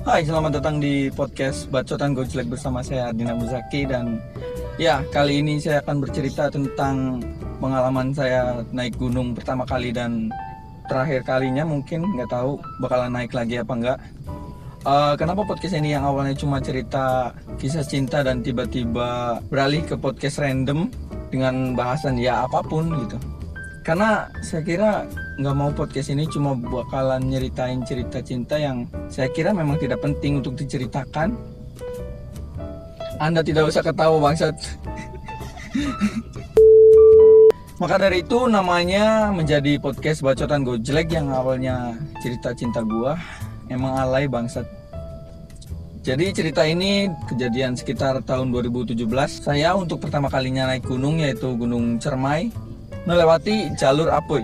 Hai, selamat datang di podcast Bacotan Gojlek bersama saya Ardina Muzaki. Dan ya, kali ini saya akan bercerita tentang pengalaman saya naik gunung pertama kali dan terakhir kalinya, mungkin nggak tahu bakalan naik lagi apa enggak. Kenapa podcast ini yang awalnya cuma cerita kisah cinta dan tiba-tiba beralih ke podcast random dengan bahasan ya apapun gitu. Karena saya kira nggak mau podcast ini cuma bakalan nyeritain cerita cinta yang saya kira memang tidak penting untuk diceritakan. Anda tidak usah ketawa bangsat. Maka dari itu namanya menjadi podcast Bacotan Gojlek yang awalnya cerita cinta gua. Emang alay bangsat. Jadi cerita ini kejadian sekitar tahun 2017. Saya untuk pertama kalinya naik gunung, yaitu Gunung Cermai, melewati jalur Apuy.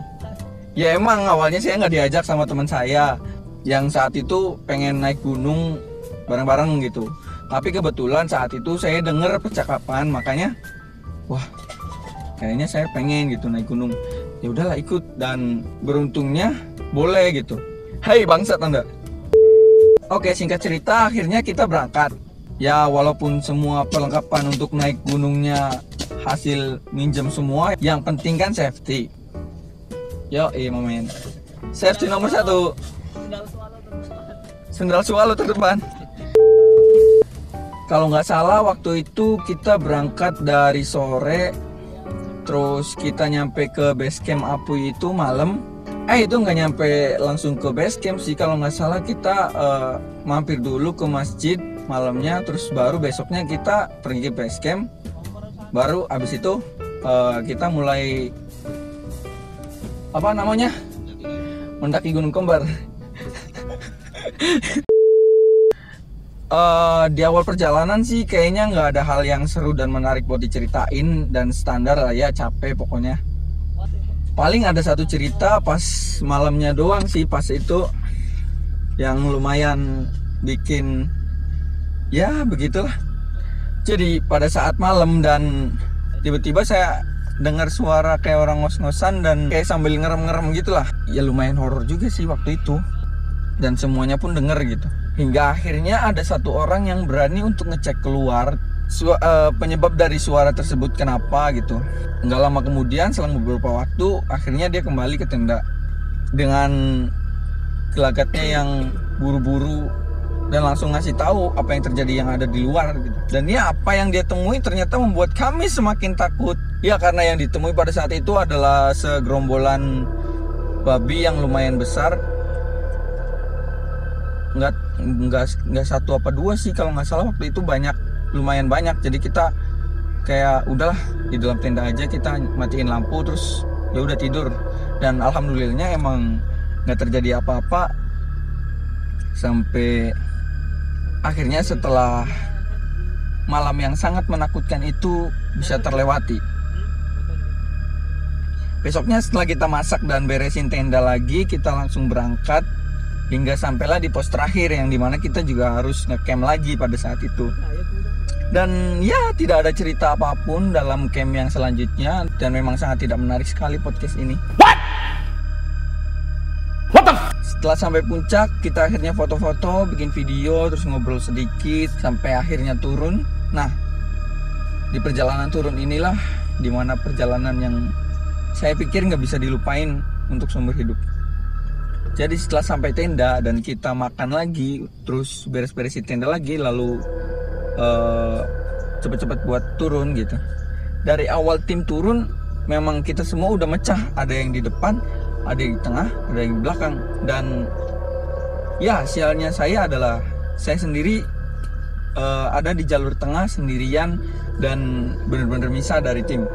Ya emang awalnya saya nggak diajak sama teman saya yang saat itu pengen naik gunung bareng-bareng gitu. Tapi kebetulan saat itu saya dengar percakapan, makanya wah kayaknya saya pengen gitu naik gunung. Ya udahlah ikut, dan beruntungnya boleh gitu. Hai bangsat Anda. Oke, singkat cerita akhirnya kita berangkat. Ya walaupun semua perlengkapan untuk naik gunungnya hasil minjem semua, yang penting kan safety. Yo, momen. Safety nomor 1. Sendal swallow terdepan. Kalau nggak salah waktu itu kita berangkat dari sore, terus kita nyampe ke base camp Apuy itu malam. Itu nggak nyampe langsung ke base camp sih, kalau nggak salah kita mampir dulu ke masjid malamnya, terus baru besoknya kita pergi ke base camp. Baru abis itu kita mulai mendaki Gunung Kembar. Di awal perjalanan sih kayaknya nggak ada hal yang seru dan menarik buat diceritain, dan standar lah ya, capek pokoknya. Paling ada satu cerita pas malamnya doang sih, pas itu yang lumayan bikin ya begitulah. Jadi pada saat malam dan tiba-tiba saya dengar suara kayak orang ngos-ngosan dan kayak sambil ngerem-ngerem gitulah. Ya lumayan horor juga sih waktu itu, dan semuanya pun denger gitu. Hingga akhirnya ada satu orang yang berani untuk ngecek keluar penyebab dari suara tersebut kenapa gitu. Nggak lama kemudian, selang beberapa waktu, akhirnya dia kembali ke tenda dengan gelagatnya yang buru-buru dan langsung ngasih tahu apa yang terjadi yang ada di luar gitu. Dan ya apa yang dia temui ternyata membuat kami semakin takut. Ya karena yang ditemui pada saat itu adalah segerombolan babi yang lumayan besar. Nggak satu apa dua sih, kalau nggak salah waktu itu lumayan banyak. Jadi kita kayak udahlah di dalam tenda aja, kita matiin lampu terus ya udah tidur. Dan alhamdulillahnya emang nggak terjadi apa-apa sampai akhirnya setelah malam yang sangat menakutkan itu bisa terlewati. Besoknya setelah kita masak dan beresin tenda lagi, kita langsung berangkat hingga sampailah di pos terakhir, yang dimana kita juga harus nge-camp lagi pada saat itu. Dan ya tidak ada cerita apapun dalam camp yang selanjutnya, dan memang sangat tidak menarik sekali podcast ini. Setelah sampai puncak, kita akhirnya foto-foto, bikin video, terus ngobrol sedikit sampai akhirnya turun. Nah, di perjalanan turun inilah dimana perjalanan yang saya pikir nggak bisa dilupain untuk seumur hidup. Jadi setelah sampai tenda dan kita makan lagi, terus beres-beresin tenda lagi, lalu cepet-cepet buat turun gitu. Dari awal tim turun, memang kita semua udah mecah, ada yang di depan, ada yang di tengah, ada yang di belakang. Dan ya sialnya saya adalah saya sendiri ada di jalur tengah sendirian dan bener-bener misah dari tim.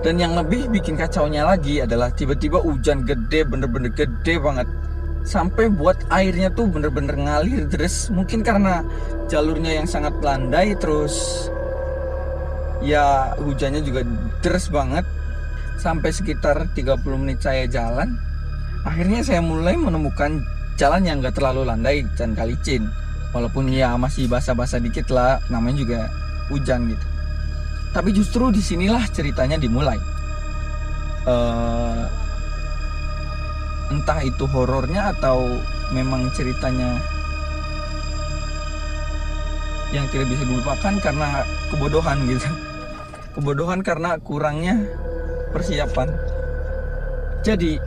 Dan yang lebih bikin kacaunya lagi adalah tiba-tiba hujan gede, bener-bener gede banget, sampai buat airnya tuh bener-bener ngalir deras. Mungkin karena jalurnya yang sangat landai, terus ya hujannya juga deras banget. Sampai sekitar 30 menit saya jalan, akhirnya saya mulai menemukan jalan yang gak terlalu landai dan licin. Walaupun ya masih basah-basah dikit lah, namanya juga hujan gitu. Tapi justru disinilah ceritanya dimulai. entah itu horornya atau memang ceritanya yang tidak bisa dilupakan karena kebodohan gitu. Kebodohan karena kurangnya persiapan. Jadi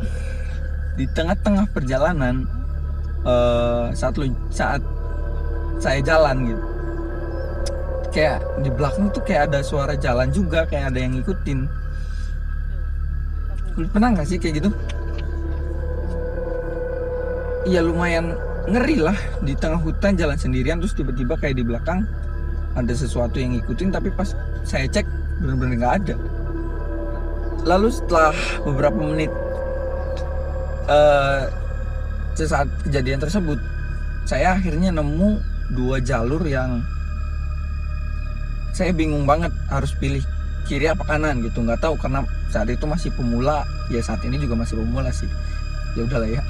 di tengah-tengah perjalanan saat saya jalan gitu, kayak di belakang tuh kayak ada suara jalan juga, kayak ada yang ngikutin. Pernah nggak sih kayak gitu? Iya, lumayan ngeri lah, di tengah hutan jalan sendirian terus tiba-tiba kayak di belakang ada sesuatu yang ngikutin, tapi pas saya cek bener-bener nggak ada. Lalu setelah beberapa menit saat kejadian tersebut, saya akhirnya nemu 2 jalur yang saya bingung banget harus pilih kiri apa kanan gitu, nggak tahu karena saat itu masih pemula, ya saat ini juga masih pemula sih, ya udahlah ya.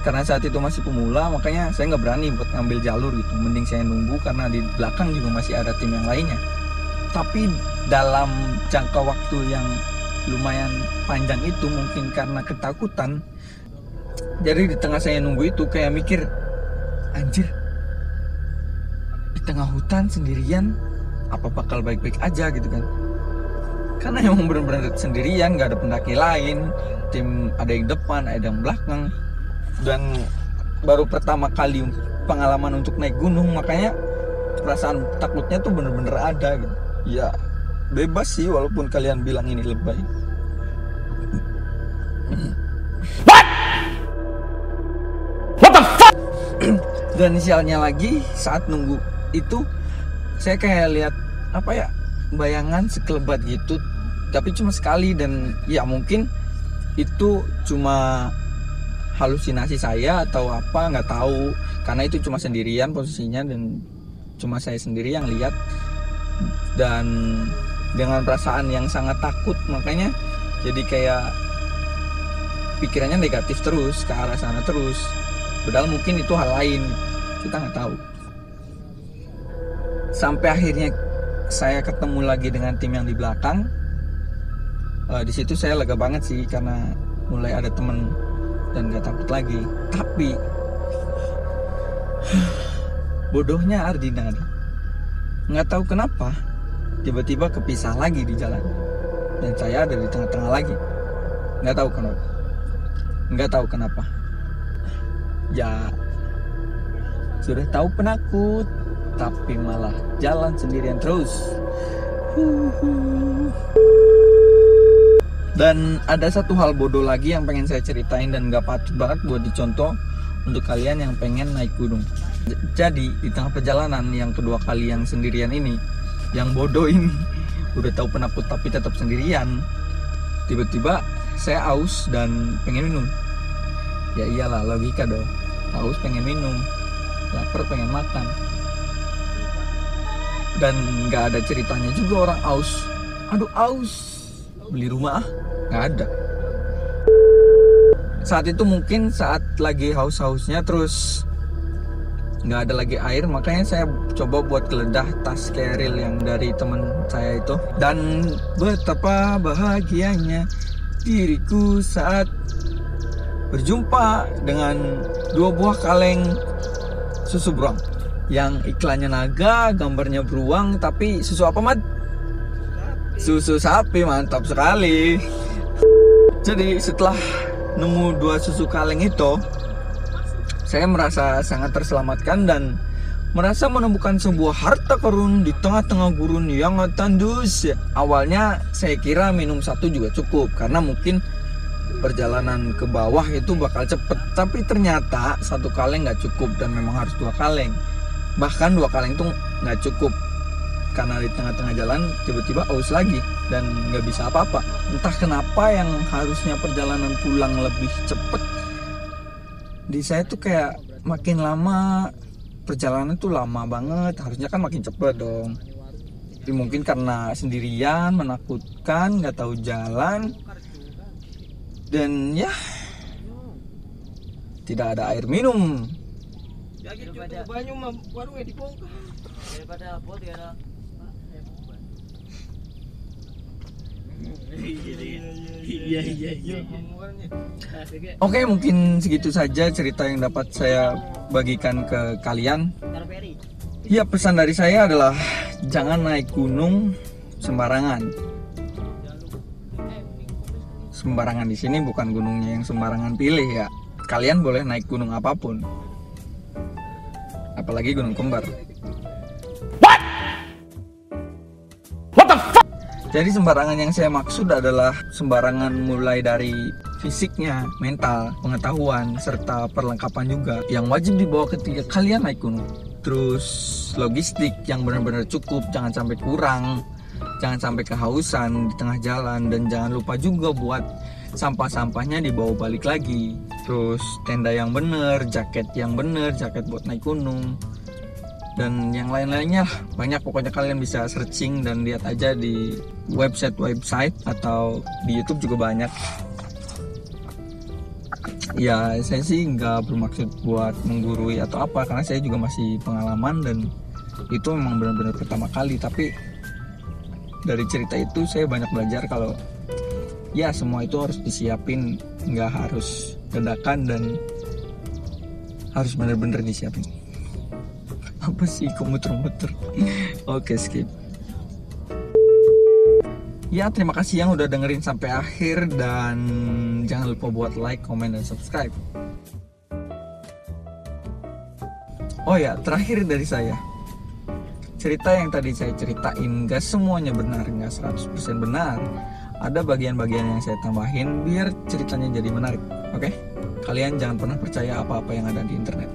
Karena saat itu masih pemula, makanya saya nggak berani buat ngambil jalur gitu, mending saya nunggu karena di belakang juga masih ada tim yang lainnya. Tapi dalam jangka waktu yang lumayan panjang itu, mungkin karena ketakutan, jadi di tengah saya nunggu itu kayak mikir, anjir, di tengah hutan sendirian apa bakal baik-baik aja gitu kan. Karena emang bener-bener sendirian, nggak ada pendaki lain, tim ada yang depan, ada yang belakang, dan baru pertama kali pengalaman untuk naik gunung, makanya perasaan takutnya tuh bener-bener ada gitu. Ya bebas sih, walaupun kalian bilang ini lebay. What the fuck? Dan sialnya lagi, saat nunggu itu saya kayak lihat apa ya, bayangan sekelebat gitu, tapi cuma sekali. Dan ya mungkin itu cuma halusinasi saya atau apa, nggak tahu, karena itu cuma sendirian posisinya dan cuma saya sendiri yang lihat. Dan dengan perasaan yang sangat takut, makanya jadi kayak pikirannya negatif terus ke arah sana terus, padahal mungkin itu hal lain, kita nggak tahu. Sampai akhirnya saya ketemu lagi dengan tim yang di belakang. Di situ saya lega banget sih karena mulai ada temen dan gak takut lagi. Tapi bodohnya Ardina, nggak tahu kenapa tiba-tiba kepisah lagi di jalan dan saya ada di tengah-tengah lagi. Nggak tahu kenapa. Ya sudah tahu penakut, tapi malah jalan sendirian terus. Dan ada satu hal bodoh lagi yang pengen saya ceritain dan gak patut banget buat dicontoh untuk kalian yang pengen naik gunung. Jadi di tengah perjalanan yang kedua kali yang sendirian ini, yang bodoh ini, udah tahu penakut tapi tetap sendirian, tiba-tiba saya aus dan pengen minum. Ya iyalah, logika dong, haus pengen minum, lapar pengen makan. Dan nggak ada ceritanya juga orang aus, aduh aus, beli rumah nggak ada. Saat itu mungkin saat lagi haus-hausnya, terus nggak ada lagi air, makanya saya coba buat geledah tas keril yang dari teman saya itu. Dan betapa bahagianya diriku saat berjumpa dengan 2 buah kaleng susu beruang yang iklannya naga, gambarnya beruang, tapi susu apa, Mat? Susu sapi, mantap sekali. Jadi setelah nemu 2 susu kaleng itu, saya merasa sangat terselamatkan dan merasa menemukan sebuah harta karun di tengah-tengah gurun yang tandus. Awalnya saya kira minum 1 juga cukup karena mungkin perjalanan ke bawah itu bakal cepet, tapi ternyata 1 kaleng nggak cukup dan memang harus 2 kaleng. Bahkan 2 kaleng itu nggak cukup karena di tengah-tengah jalan tiba-tiba aus lagi dan nggak bisa apa-apa. Entah kenapa yang harusnya perjalanan pulang lebih cepet, di saya tuh kayak makin lama perjalanan tuh lama banget, harusnya kan makin cepet dong. Tapi mungkin karena sendirian, menakutkan, nggak tahu jalan, dan ya tidak ada air minum. Daripada banyu mah warungnya dibongkar. Daripada pot ya. Iya. Oke, mungkin segitu saja cerita yang dapat saya bagikan ke kalian. Ya, pesan dari saya adalah jangan naik gunung sembarangan. Sembarangan di sini bukan gunungnya yang sembarangan pilih ya. Kalian boleh naik gunung apapun. Apalagi gunung kembar. Jadi sembarangan yang saya maksud adalah sembarangan mulai dari fisiknya, mental, pengetahuan, serta perlengkapan juga yang wajib dibawa ketika kalian naik gunung. Terus logistik yang benar-benar cukup, jangan sampai kurang, jangan sampai kehausan di tengah jalan, dan jangan lupa juga buat sampah-sampahnya dibawa balik lagi. Terus tenda yang bener, jaket yang bener, jaket buat naik gunung, dan yang lain-lainnya lah. Banyak, pokoknya kalian bisa searching dan lihat aja di website atau di YouTube juga banyak. Ya, saya sih nggak bermaksud buat menggurui atau apa, karena saya juga masih pengalaman dan itu memang benar-benar pertama kali. Tapi dari cerita itu saya banyak belajar kalau ya semua itu harus disiapin, nggak harus dadakan dan harus benar-benar disiapin. Apa sih kok muter-muter? Oke, skip. Ya, terima kasih yang udah dengerin sampai akhir, dan jangan lupa buat like, comment, dan subscribe. Oh ya, terakhir dari saya, cerita yang tadi saya ceritain gak semuanya benar, gak 100% benar. Ada bagian-bagian yang saya tambahin biar ceritanya jadi menarik. Oke? Kalian jangan pernah percaya apa-apa yang ada di internet.